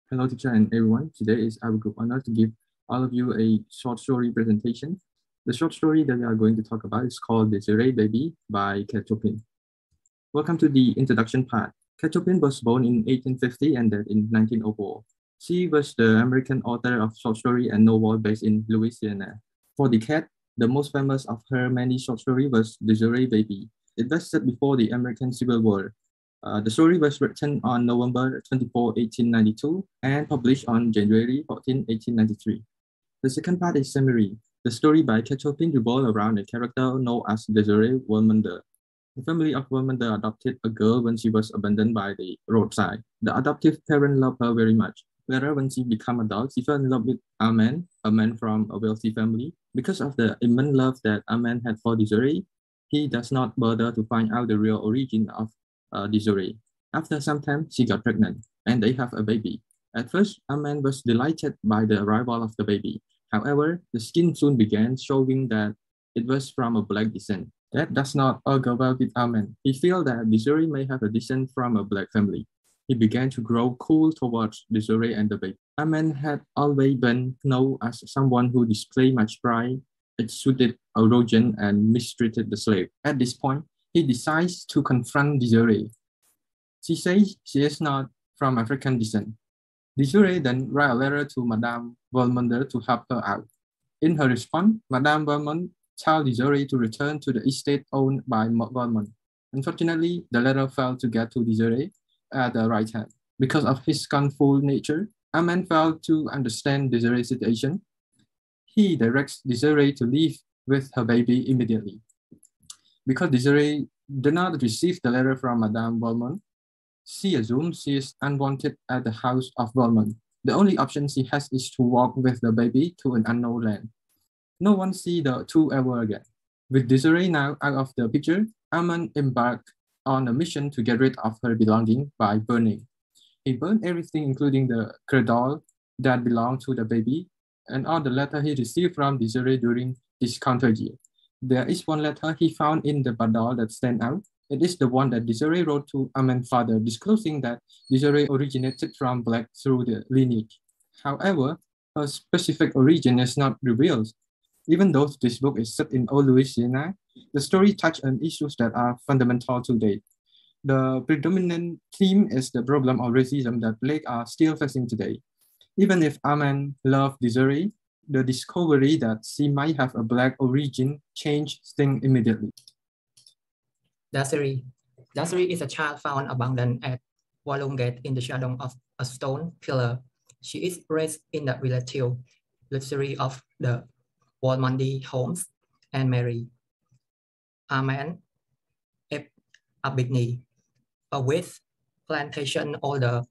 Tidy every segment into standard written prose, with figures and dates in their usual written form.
Hello, teacher and everyone. Today is our group honor to give all of you a short story presentation. The short story that we are going to talk about is called Désirée Baby by Kate Chopin. Welcome to the introduction part. Kate Chopin was born in 1850 and died in 1904. She was the American author of short story and novel based in Louisiana. For decades, the most famous of her many short stories was Désirée Baby. It was set before the American Civil War. The story was written on November 24, 1892, and published on January 14, 1893. The second part is summary. The story by Kate Chopin revolves around a character known as Désirée Valmondés. The family of Valmondés adopted a girl when she was abandoned by the roadside. The adoptive parent loved her very much. Later, when she became adult, she fell in love with Armand, a man from a wealthy family. Because of the immense love that Armand had for Désirée, he does not bother to find out the real origin of Désirée. After some time, she got pregnant, and they have a baby. At first, Armand was delighted by the arrival of the baby. However, the skin soon began showing that it was from a black descent. That does not augur well with Armand. He feels that Désirée may have a descent from a black family. He began to grow cool towards Désirée and the baby. Armand had always been known as someone who displayed much pride, exuded arrogance, and mistreated the slave. At this point, he decides to confront Désirée. She says she is not from African descent. Désirée then writes a letter to Madame Valmondés to help her out. In her response, Madame Valmondés tells Désirée to return to the estate owned by Valmondés. Unfortunately, the letter failed to get to Désirée at the right time. Because of his scornful nature, Armand failed to understand Désirée's situation. He directs Désirée to leave with her baby immediately. Because Désirée did not receive the letter from Madame Valmondés, she assumes she is unwanted at the house of Valmondés. The only option she has is to walk with the baby to an unknown land. No one sees the two ever again. With Désirée now out of the picture, Armand embarked on a mission to get rid of her belongings by burning. He burned everything, including the cradle that belonged to the baby, and all the letters he received from Désirée during his counter-year. There is one letter he found in the bundle that stands out. It is the one that Désirée wrote to Armand's father, disclosing that Désirée originated from black through the lineage. However, her specific origin is not revealed. Even though this book is set in old Louisiana, the story touches on issues that are fundamental today. The predominant theme is the problem of racism that blacks are still facing today. Even if Armand loved Désirée, the discovery that she might have a black origin changed things immediately. Désirée. Désirée is a child found abandoned at Valmondés in the shadow of a stone pillar. She is raised in the relative luxury of the Valmondés homes and married Armand Aubignys, a West plantation owner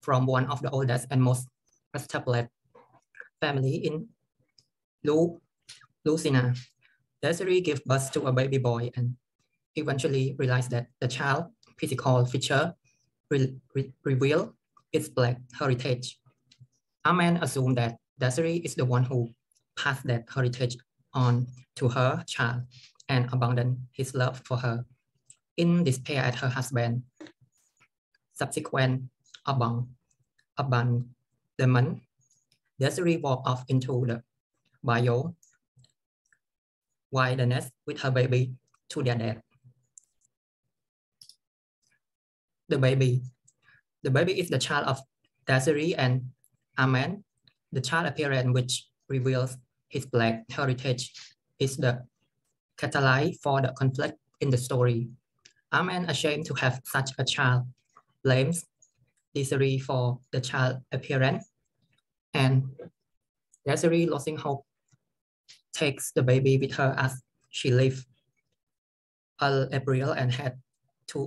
from one of the oldest and most established family in Louisiana. Désirée gave birth to a baby boy and eventually realized that the child's physical feature reveal its black heritage. Armand assumed that Désirée is the one who passed that heritage on to her child and abandoned his love for her. In despair at her husband's subsequent abandonment, Désirée walked off into the bio wilderness with her baby to their death. The baby is the child of Désirée and Armand. The child appearance, which reveals his black heritage, is the catalyst for the conflict in the story. Armand, ashamed to have such a child, blames Désirée for the child appearance, and Désirée, losing hope, takes the baby with her as she leaves April and head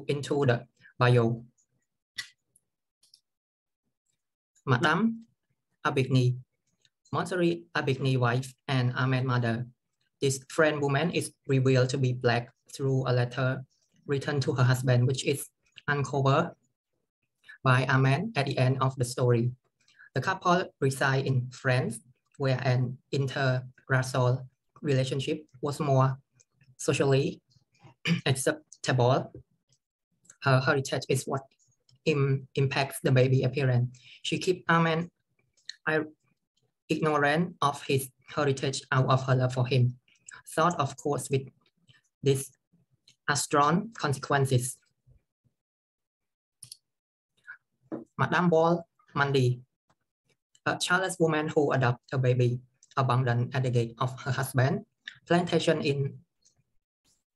into the bio. Madame Aubignys, Marjorie Aubignys' wife and Armand's mother. This French woman is revealed to be black through a letter written to her husband, which is uncovered by Armand at the end of the story. The couple reside in France, where an interracial relationship was more socially acceptable. Her heritage is what impacts the baby appearance. She keeps Ahmed ignorant of his heritage out of her love for him, thought of course with these strong consequences. Madame Valmondés, a childless woman who adopted a baby abandoned at the gate of her husband's plantation in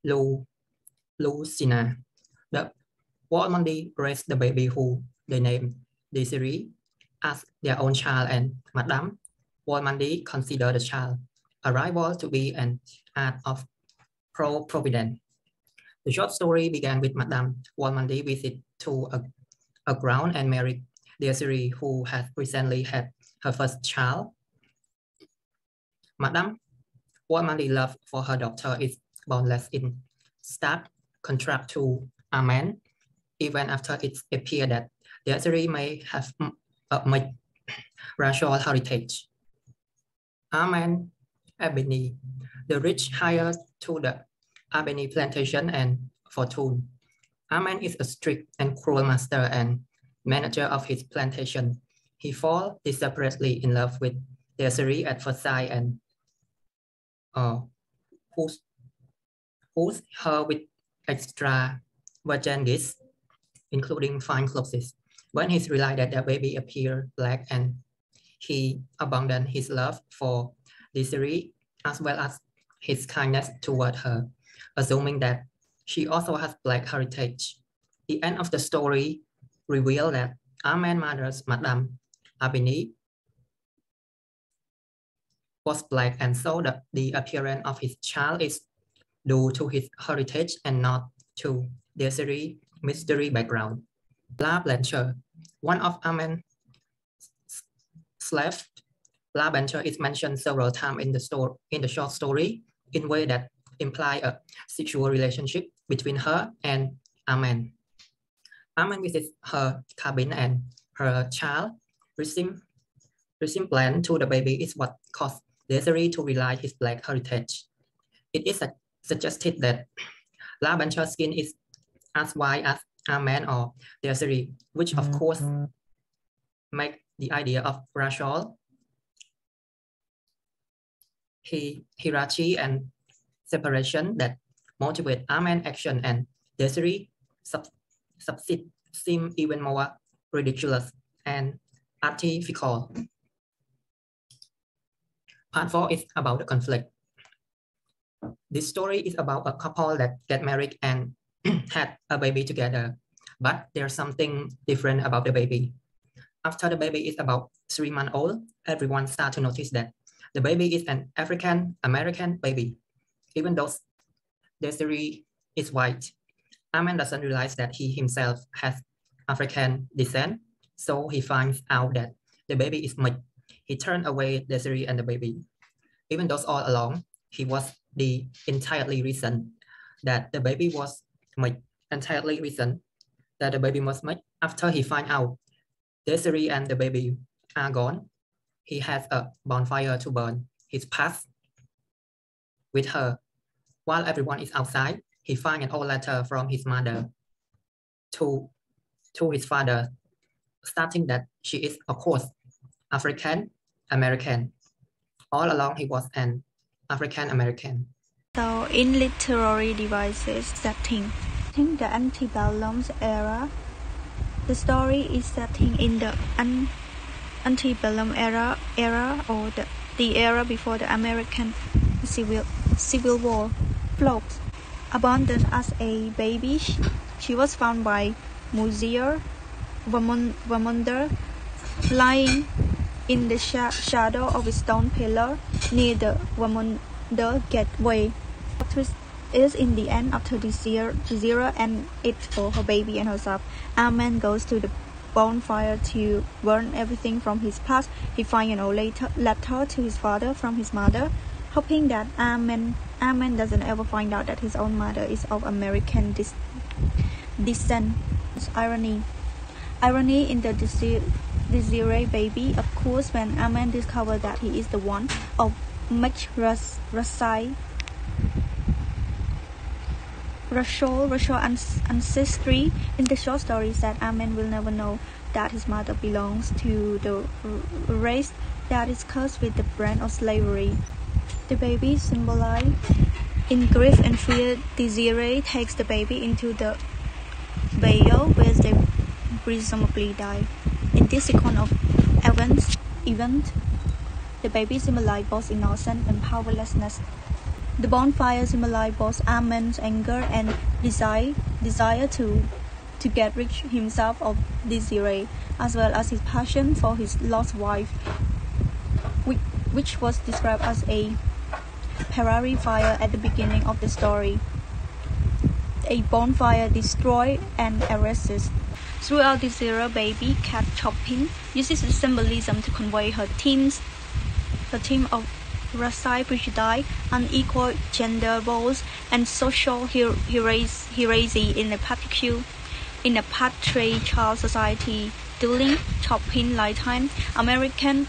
Louisiana. The Valmondés raised the baby, who they named Désirée, as their own child, and Madame Valmondés considered the child a rival to be an act of providence. The short story began with Madame Valmondés' visit to a ground and married Désirée, who had recently had her first child. Madame Valmondés' love for her daughter is boundless, in stark contrast to Ahmed, even after it appeared that Désirée may have a racial heritage. Ahmed Aubignys, the rich heir to the Aubignys plantation and fortune. Ahmed is a strict and cruel master and manager of his plantation. He falls desperately in love with Désirée at first sight and who's her with extravagant gifts, including fine clothes. When he realized that the baby appeared black, and he abandoned his love for Désirée as well as his kindness toward her, assuming that she also has black heritage. The end of the story revealed that Ahmed's mother's Madame Aubignys was black, and so the appearance of his child is due to his heritage and not to Désirée's mystery background. La Blanche, one of Ahmed's slaves, La Blanche is mentioned several times in the short story in a way that imply a sexual relationship between her and Ahmed. Ahmed visits her cabin, and her child resemblance to the baby is what caused Désirée to realize his black heritage. It is suggested that La Blanche's skin is as white as Ahmed or Désirée, which of course make the idea of racial hierarchy and separation that motivate Ahmed's action and Désirée subsist seem even more ridiculous and artificial. Part 4 is about the conflict. This story is about a couple that get married and had a baby together, but there's something different about the baby. After the baby is about 3 months old, everyone starts to notice that the baby is an African-American baby. Even though Désirée is white, Ahmed doesn't realize that he himself has African descent, so he finds out that the baby is mixed. He turned away Désirée and the baby. Even though all along, he was the entirely reason that the baby was mixed. After he finds out Désirée and the baby are gone, he has a bonfire to burn his past with her. While everyone is outside, he finds an old letter from his mother to his father, stating that she is, of course, African-American. All along, he was an African-American. So, in literary devices setting, in the antebellum era, the story is setting in the antebellum era or the era before the American Civil War. Floats. Abandoned as a baby, she was found by Monsieur Valmondés lying in the shadow of a stone pillar near the Valmondés gateway. The twist is in the end, after Désirée and it for her baby and herself, Ahmed goes to the bonfire to burn everything from his past. He finds an old letter to his father from his mother, hoping that Ahmed doesn't ever find out that his own mother is of American descent. It's irony in the Désirée baby, of course, when Ahmed discovers that he is the one of mixed racial ancestry. In the short story said, Amen will never know that his mother belongs to the race that is cursed with the brand of slavery. The baby symbolized in grief and fear. Désirée takes the baby into the bayou where they presumably die. In this sequence of events, the baby symbolizes both innocence and powerlessness. The bonfire symbolizes both Amen's anger and desire to get rid himself of Désirée, as well as his passion for his lost wife, which was described as a prairie fire at the beginning of the story. A bonfire destroys and erases. Throughout Désirée baby, Kate Chopin uses the symbolism to convey her theme of racial prejudice, unequal gender roles, and social heresy in a patriarchal society. During Chopin's lifetime, African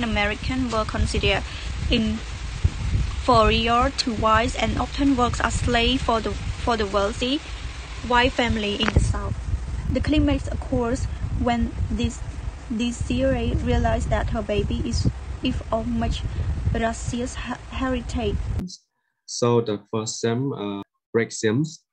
Americans were considered inferior to whites and often worked as slaves for the wealthy white family in the South. The climax occurs when Désirée realized that her baby is of much racist heritage. So the first theme breaks themes.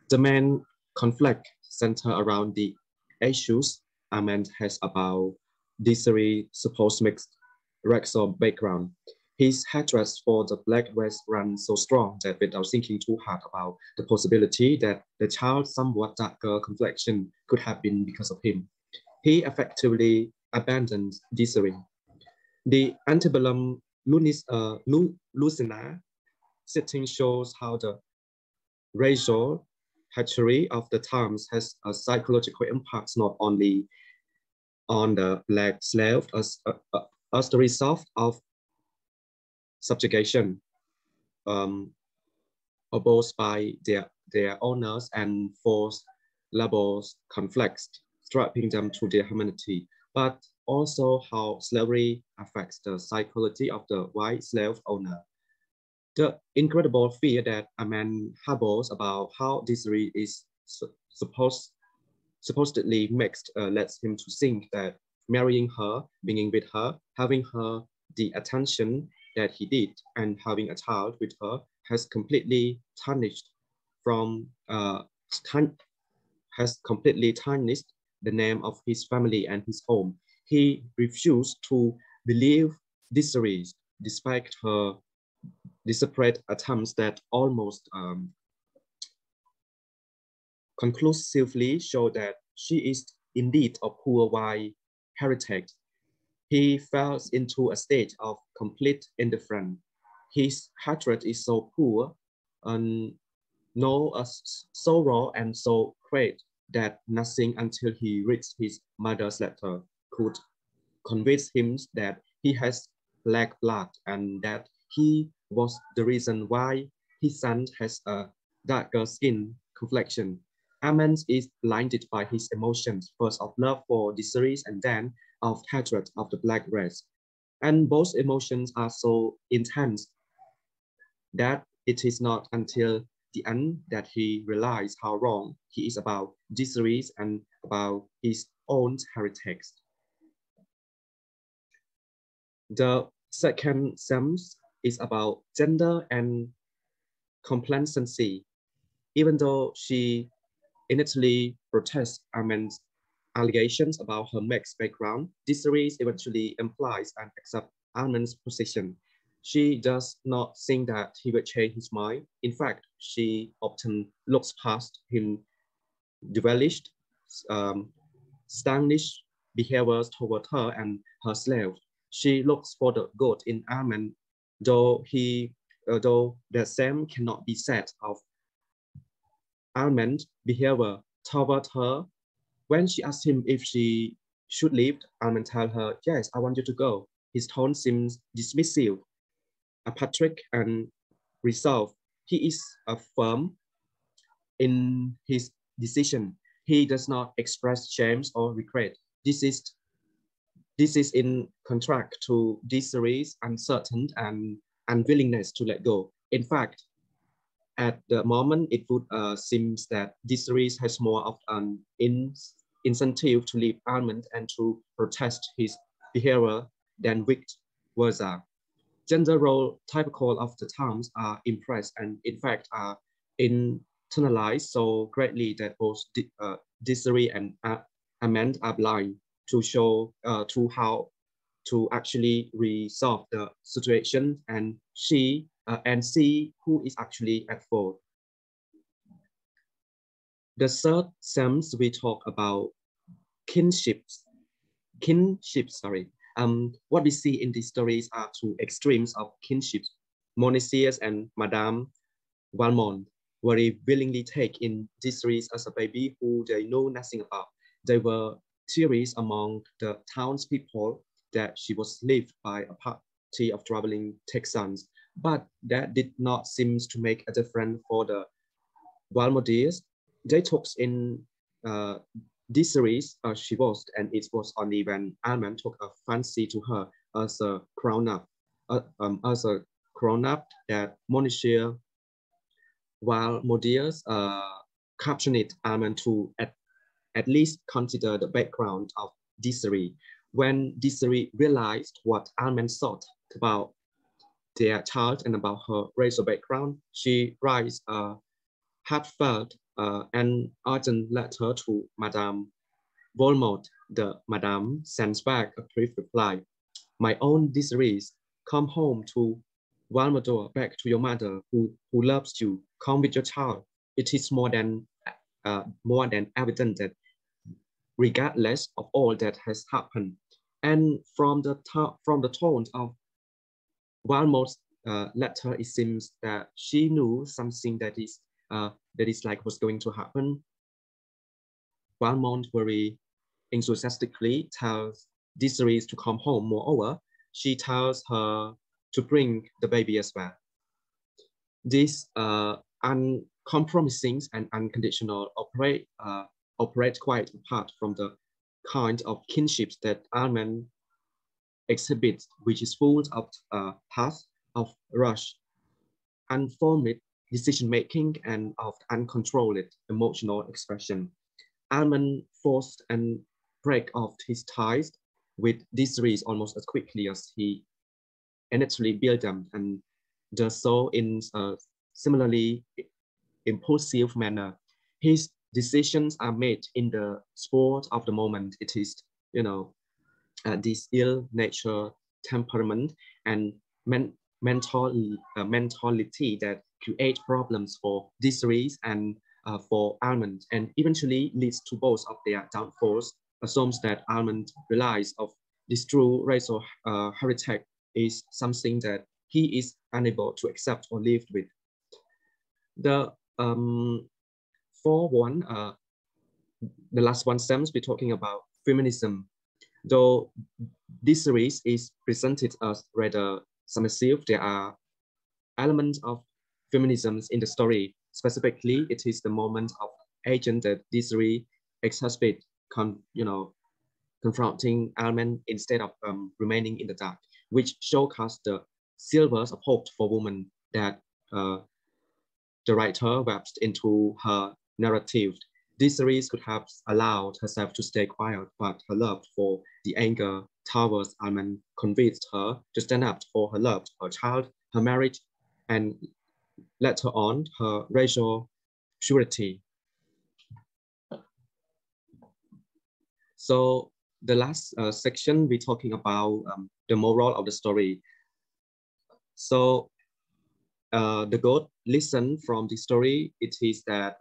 The main conflict center around the issues Amen has about Désirée's supposed mixed racial background. His hatred for the black race runs so strong that without thinking too hard about the possibility that the child's somewhat darker complexion could have been because of him, he effectively abandoned Désirée. The antebellum Louisiana setting shows how the racial hatred of the times has a psychological impact not only on the black slave as the result of subjugation opposed by their owners and forced labor conflicts, stripping them to their humanity, but also how slavery affects the psychology of the white slave owner. The incredible fear that a man harbors about how Désirée is supposedly mixed lets him to think that marrying her, being with her, having her the attention that he did, and having a child with her has completely tarnished the name of his family and his home. He refused to believe Désirée, despite her desperate attempts that almost conclusively show that she is indeed a poor white heretic. He fell into a state of complete indifference. His hatred is so poor and so raw and so great that nothing until he reads his mother's letter could convince him that he has black blood and that he was the reason why his son has a darker skin complexion. Amen is blinded by his emotions, first of love for Désirée and then of hatred of the black race. And both emotions are so intense that it is not until the end that he realizes how wrong he is about Désirée and about his own heritage. The second theme is about gender and complacency. Even though she initially protests Amen's allegations about her mixed background, Désirée eventually implies and accepts Amen's position. She does not think that he will change his mind. In fact, she often looks past his devalued, stylish behaviors toward her and her slave. She looks for the good in Amen, though the same cannot be said of Amen's behavior toward her. When she asks him if she should leave, Amen tells her, "Yes, I want you to go." His tone seems dismissive, apathic, and resolved. He is firm in his decision. He does not express shame or regret. This is in contrast to Désirée's uncertain and unwillingness to let go. In fact, At the moment, it would seem that Désirée has more of an incentive to leave Almond and to protest his behavior than vice versa. Gender role typical of the times are impressed and in fact are internalized so greatly that both Désirée and Amand are blind to show to how to actually resolve the situation and see who is actually at fault. The third themes we talk about kinships. What we see in these stories are two extremes of kinships. Monesius and Madame Valmond very willingly take in Désirée as a baby who they know nothing about. They were theories among the townspeople that she was left by a party of traveling Texans, but that did not seem to make a difference for the Valmondés. They took in Désirée as she was, and it was only when Almond took a fancy to her as a grown-up, that Monsieur Valmondés captioned Almond to at least consider the background of Désirée. When Désirée realized what Almond thought about their child and about her racial background, she writes a heartfelt and urgent letter to Madame Valmond. The Madame sends back a brief reply. My own Désirée, come home to Valmondor, back to your mother who loves you. Come with your child. It is more than evident that regardless of all that has happened, and from the tone of Valmond's letter, it seems that she knew something that is like was going to happen. Valmond very enthusiastically tells Désirée to come home. Moreover, she tells her to bring the baby as well. This uncompromising and unconditional operate quite apart from the kind of kinships that Almond exhibits, which is full of paths of rush, unformed decision-making, and of uncontrolled emotional expression. Almond forced and break off his ties with Désirée almost as quickly as he initially built them, and does so in a similarly impulsive manner. His decisions are made in the sport of the moment. It is, this ill-natured temperament and mentality that create problems for Désirée and for Almond, and eventually leads to both of their downfalls. Assumes that Almond realizes of this true racial heritage is something that he is unable to accept or live with. The the last one stems we're talking about feminism. Though Désirée is presented as rather submissive, there are elements of feminism in the story. Specifically, it is the moment of agent that Désirée exacerbate, confronting Almond instead of remaining in the dark, which showcases the silvers of hope for women that the writer weaves into her narrative. Désirée could have allowed herself to stay quiet, but her love for the anger towards Almond convinced her to stand up for her love, her child, her marriage, and later on, her racial purity. So the last section, we're talking about the moral of the story. So the good lesson from the story, it is that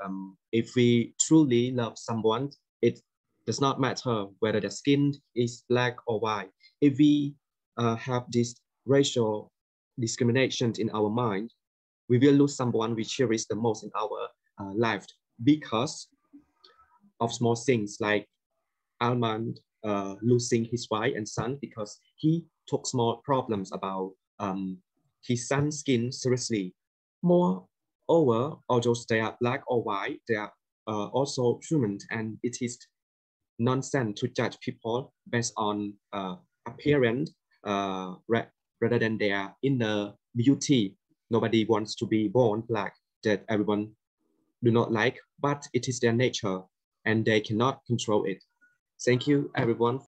if we truly love someone, it does not matter whether their skin is black or white. If we have this racial discrimination in our mind, we will lose someone we cherish the most in our life because of small things like Almond losing his wife and son because he took small problems about his son's skin seriously. Moreover, although they are black or white, they are also human, and it is nonsense to judge people based on appearance rather than their inner beauty. Nobody wants to be born black. that everyone do not like, but it is their nature and they cannot control it. Thank you, everyone.